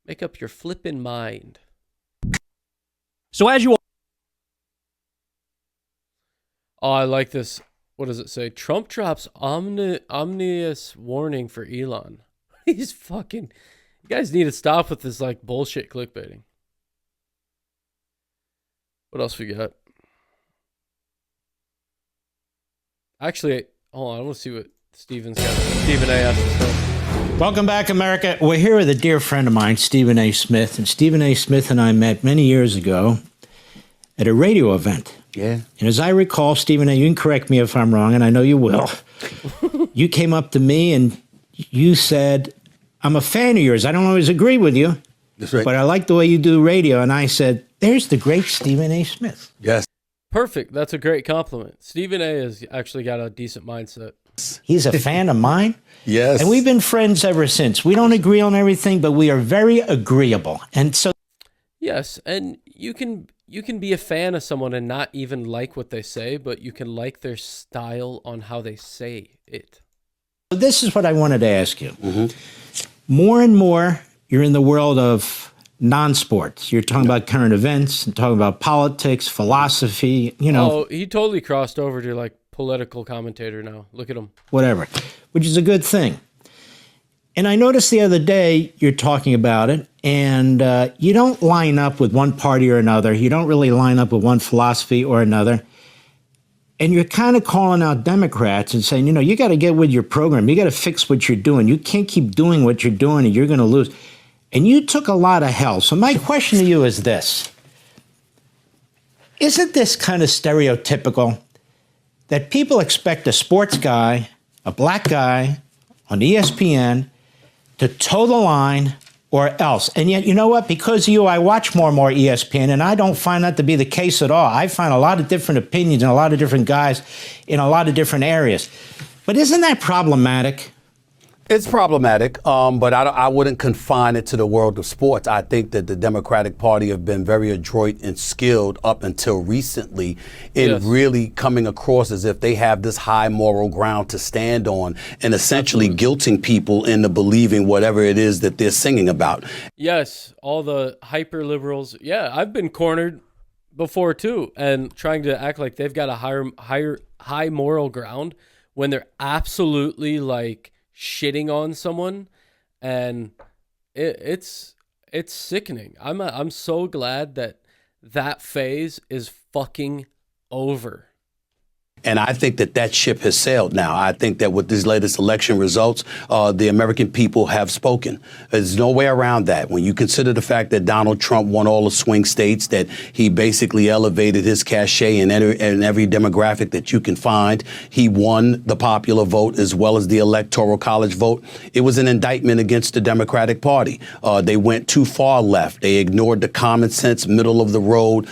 Make up your flippin' mind. So as you Oh, I like this. What does it say? Trump drops ominous warning for Elon. He's fucking... You guys need to stop with this like bullshit clickbaiting. What else we got? Actually, hold on. I want to see what Stephen A. has to say. Welcome back, America. We're here with a dear friend of mine, Stephen A. Smith. And Stephen A. Smith and I met many years ago at a radio event. Yeah. And as I recall, Stephen A., you can correct me if I'm wrong, and I know you will. You came up to me and you said, I'm a fan of yours. I don't always agree with you. That's right. But I like the way you do radio. And I said, there's the great Stephen A. Smith. Yes. Perfect. That's a great compliment. Stephen A. has actually got a decent mindset. He's a fan of mine. Yes. And we've been friends ever since. We don't agree on everything, but we are very agreeable. And so... Yes, and you can be a fan of someone and not even like what they say, but you can like their style on how they say it. This is what I wanted to ask you. Mm-hmm. More and more, you're in the world of non-sports. You're talking about current events, and talking about politics, philosophy, you know. Oh, he totally crossed over to like political commentator now. Look at him. Whatever, which is a good thing. And I noticed the other day you're talking about it, and you don't line up with one party or another. You don't really line up with one philosophy or another. And you're kind of calling out Democrats and saying, you know, you got to get with your program. You got to fix what you're doing. You can't keep doing what you're doing, and you're going to lose. And you took a lot of hell. So my question to you is this. Isn't this kind of stereotypical that people expect a sports guy, a black guy on ESPN to toe the line or else? And yet, you know what? Because of you, I watch more and more ESPN, and I don't find that to be the case at all. I find a lot of different opinions and a lot of different guys in a lot of different areas. But isn't that problematic? It's problematic, but I wouldn't confine it to the world of sports. I think that the Democratic Party have been very adroit and skilled up until recently in really coming across as if they have this high moral ground to stand on and essentially guilting people into believing whatever it is that they're singing about. Yes, all the hyper liberals. Yeah, I've been cornered before too, and trying to act like they've got a high moral ground when they're absolutely like shitting on someone, and it's sickening. I'm so glad that phase is fucking over. And I think that ship has sailed now. I think that with these latest election results, the American people have spoken. There's no way around that. When you consider the fact that Donald Trump won all the swing states, that he basically elevated his cachet in every demographic that you can find, he won the popular vote as well as the electoral college vote. It was an indictment against the Democratic Party. They went too far left. They ignored the common sense, middle of the road,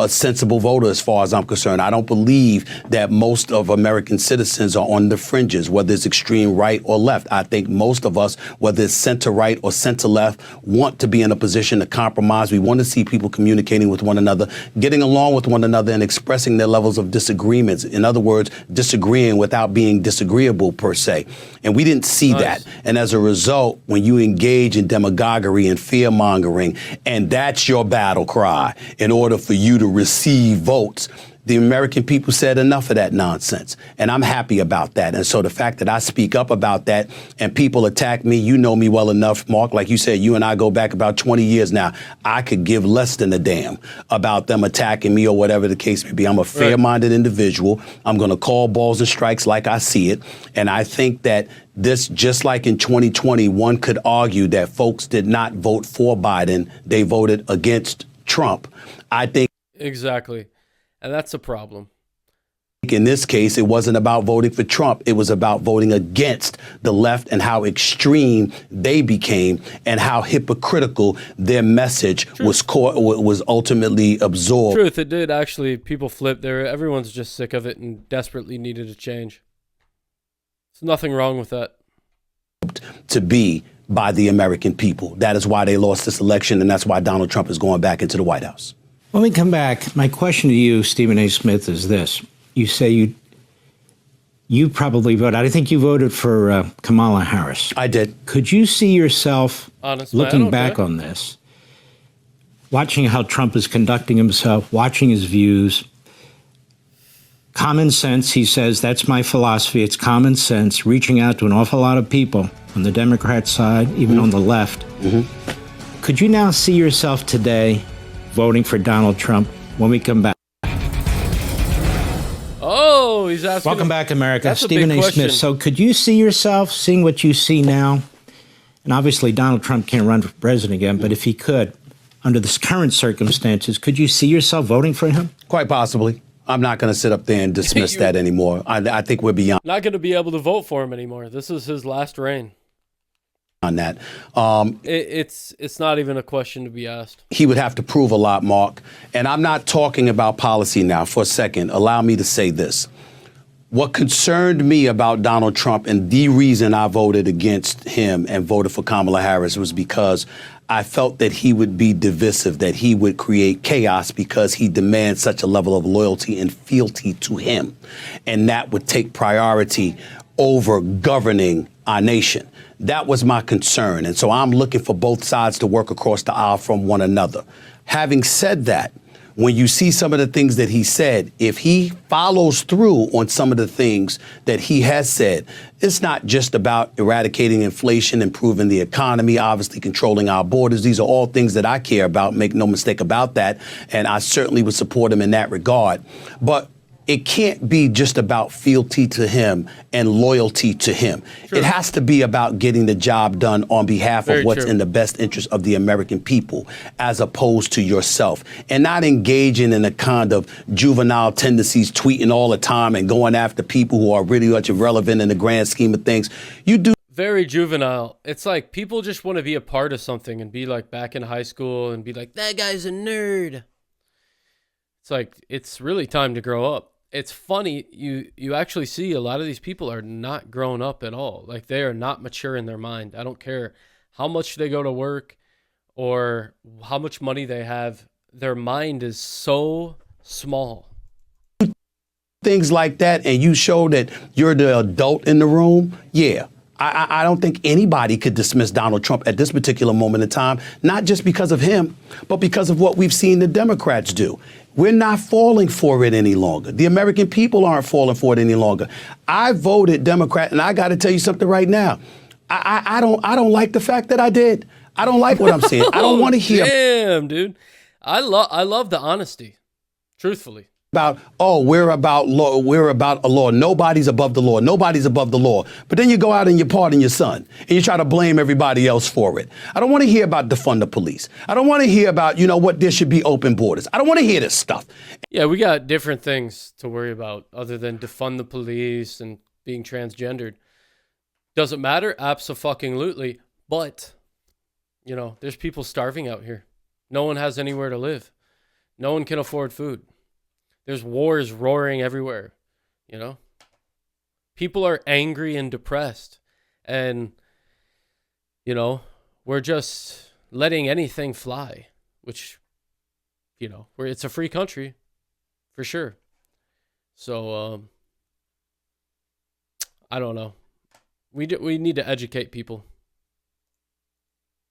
sensible voter as far as I'm concerned. I don't believe that most of American citizens are on the fringes, whether it's extreme right or left. I think most of us, whether it's center right or center left, want to be in a position to compromise. We want to see people communicating with one another, getting along with one another, and expressing their levels of disagreements. In other words, disagreeing without being disagreeable per se. And we didn't see that. And as a result, when you engage in demagoguery and fear mongering, and that's your battle cry in order for you to receive votes, the American people said enough of that nonsense, and I'm happy about that. And so the fact that I speak up about that and people attack me, you know me well enough, Mark. Like you said, you and I go back about 20 years now. I could give less than a damn about them attacking me or whatever the case may be. I'm a fair-minded individual. I'm going to call balls and strikes like I see it. And I think that this, just like in 2020, one could argue that folks did not vote for Biden. They voted against Trump. I think exactly. And that's a problem. In this case, it wasn't about voting for Trump. It was about voting against the left and how extreme they became and how hypocritical their message was ultimately absorbed. Truth, it did actually. People flipped there. Everyone's just sick of it and desperately needed a change. There's nothing wrong with that. To be by the American people. That is why they lost this election, and that's why Donald Trump is going back into the White House. When we come back, my question to you, Stephen A. Smith, is this. You say You probably voted. I think you voted for Kamala Harris. I did. Could you see yourself Honestly, I looking don't back care. on this, watching how Trump is conducting himself, watching his views? Common sense, he says, that's my philosophy. It's common sense, reaching out to an awful lot of people on the Democrat side, even on the left. Could you now see yourself today voting for Donald Trump when we come back? Oh, he's asking. Welcome back, America. That's a Stephen big A. Smith. question. So could you see yourself seeing what you see now? And obviously, Donald Trump can't run for president again, but if he could, under the current circumstances, could you see yourself voting for him? Quite Possibly. I'm not going to sit up there and dismiss that anymore. I think we're beyond Not going to be able to vote for him anymore. This is his last reign. on that. It's not even a question to be asked. He would have to prove a lot, Mark. And I'm not talking about policy now for a second. Allow me to say this. What concerned me about Donald Trump and the reason I voted against him and voted for Kamala Harris was because I felt that he would be divisive, that he would create chaos because he demands such a level of loyalty and fealty to him. And that would take priority over governing our nation. That was my concern. And so I'm looking for both sides to work across the aisle from one another. Having said that, when you see some of the things that he said, if he follows through on some of the things that he has said, it's not just about eradicating inflation, improving the economy, obviously controlling our borders. These are all things that I care about. Make no mistake about that. And I certainly would support him in that regard. But it can't be just about fealty to him and loyalty to him. It has to be about getting the job done on behalf of what's in the best interest of the American people, as opposed to yourself, and not engaging in a kind of juvenile tendencies, tweeting all the time and going after people who are really much irrelevant in the grand scheme of things. You do. Very juvenile. It's like people just want to be a part of something and be like back in high school and be like, that guy's a nerd. It's like, it's really time to grow up. It's funny, you actually see a lot of these people are not grown up at all. Like, they are not mature in their mind. I don't care how much they go to work or how much money they have. Their mind is so small. Things like that, and you show that you're the adult in the room, yeah. I don't think anybody could dismiss Donald Trump at this particular moment in time, not just because of him, but because of what we've seen the Democrats do. We're not falling for it any longer. The American people aren't falling for it any longer. I voted Democrat, and I got to tell you something right now. I don't like the fact that I did. I don't like what I'm seeing. I don't want to hear. Damn, dude. I love the honesty. Truthfully. About, oh, we're about law. We're about a law. Nobody's above the law. Nobody's above the law. But then you go out and you pardon your son and you try to blame everybody else for it. I don't want to hear about defund the police. I don't want to hear about, what there should be open borders. I don't want to hear this stuff. Yeah, we got different things to worry about other than defund the police and being transgendered. Does it matter? Abso-fucking-lutely. But, there's people starving out here. No one has anywhere to live. No one can afford food. There's wars roaring everywhere, People are angry and depressed. And, we're just letting anything fly, which, it's a free country, for sure. So, I don't know. We need to educate people.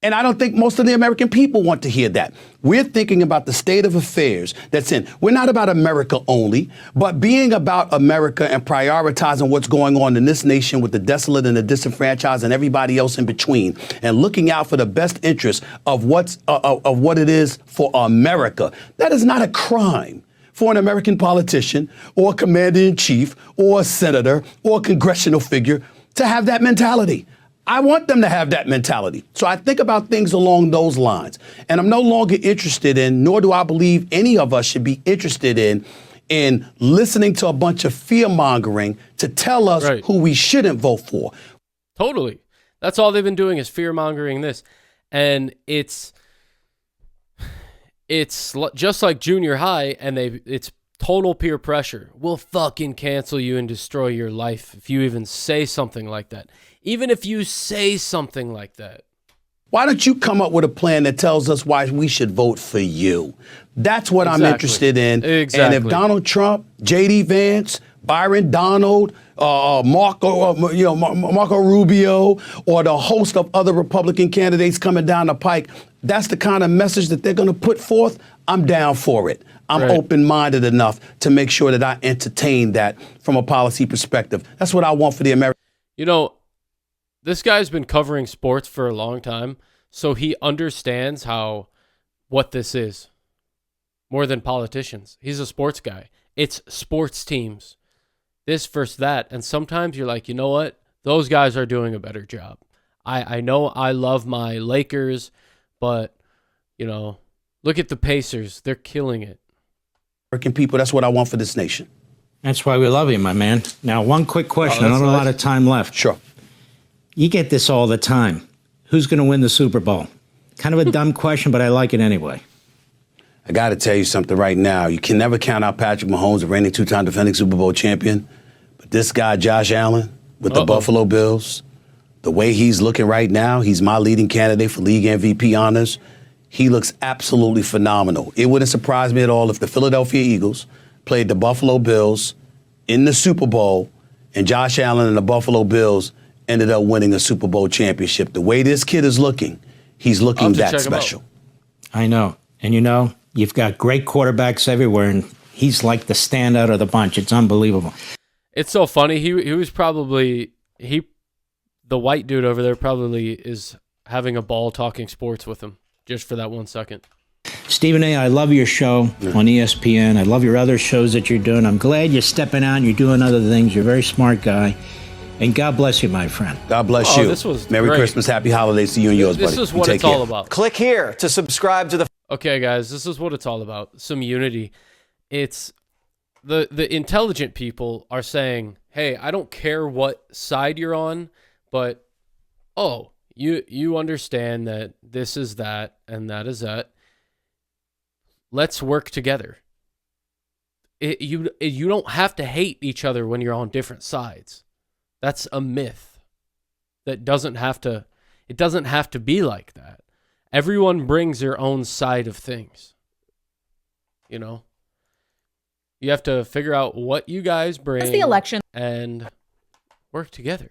And I don't think most of the American people want to hear that. We're thinking about the state of affairs that's in. We're not about America only, but being about America and prioritizing what's going on in this nation with the desolate and the disenfranchised and everybody else in between, and looking out for the best interest of what it is for America. That is not a crime for an American politician or a commander-in-chief or a senator or a congressional figure to have that mentality. I want them to have that mentality. So I think about things along those lines. And I'm no longer interested in, nor do I believe any of us should be interested in listening to a bunch of fear-mongering to tell us who we shouldn't vote for. Totally. That's all they've been doing is fear-mongering this. And it's just like junior high, and it's total peer pressure. We'll fucking cancel you and destroy your life if you even say something like that. Even if you say something like that. Why don't you come up with a plan that tells us why we should vote for you? That's what I'm interested in. Exactly. And if Donald Trump, J.D. Vance, Byron Donald, Marco Rubio, or the host of other Republican candidates coming down the pike, that's the kind of message that they're going to put forth. I'm down for it. I'm open-minded enough to make sure that I entertain that from a policy perspective. That's what I want for the American. You know, this guy's been covering sports for a long time, so he understands what this is more than politicians. He's a sports guy. It's sports teams, this versus that. And sometimes you're like, you know what? Those guys are doing a better job. I know I love my Lakers, but, you know, look at the Pacers. They're killing it. American people, that's what I want for this nation. That's why we love you, my man. Now, one quick question. I don't have a lot of time left. Sure. You get this all the time. Who's going to win the Super Bowl? Kind of a dumb question, but I like it anyway. I got to tell you something right now. You can never count out Patrick Mahomes, the reigning two-time defending Super Bowl champion. But this guy, Josh Allen, with the Buffalo Bills, the way he's looking right now, he's my leading candidate for league MVP honors. He looks absolutely phenomenal. It wouldn't surprise me at all if the Philadelphia Eagles played the Buffalo Bills in the Super Bowl and Josh Allen and the Buffalo Bills ended up winning a Super Bowl championship. The way this kid is looking, he's looking that special. I know. And you know, you've got great quarterbacks everywhere, and he's like the standout of the bunch. It's unbelievable. It's so funny. He was probably the white dude over there probably is having a ball talking sports with him just for that 1 second. Stephen A., I love your show on ESPN. I love your other shows that you're doing. I'm glad you're stepping out and you're doing other things. You're a very smart guy. And God bless you, my friend. God bless you. This was Merry great. Christmas. Happy holidays to you and yours, buddy. This is what it's all about. Click here to subscribe to the... Okay, guys, this is what it's all about. Some unity. It's the intelligent people are saying, hey, I don't care what side you're on, but, you understand that this is that and that is that. Let's work together. You don't have to hate each other when you're on different sides. That's a myth. It doesn't have to be like that. Everyone brings their own side of things. You know? You have to figure out what you guys bring the election and work together.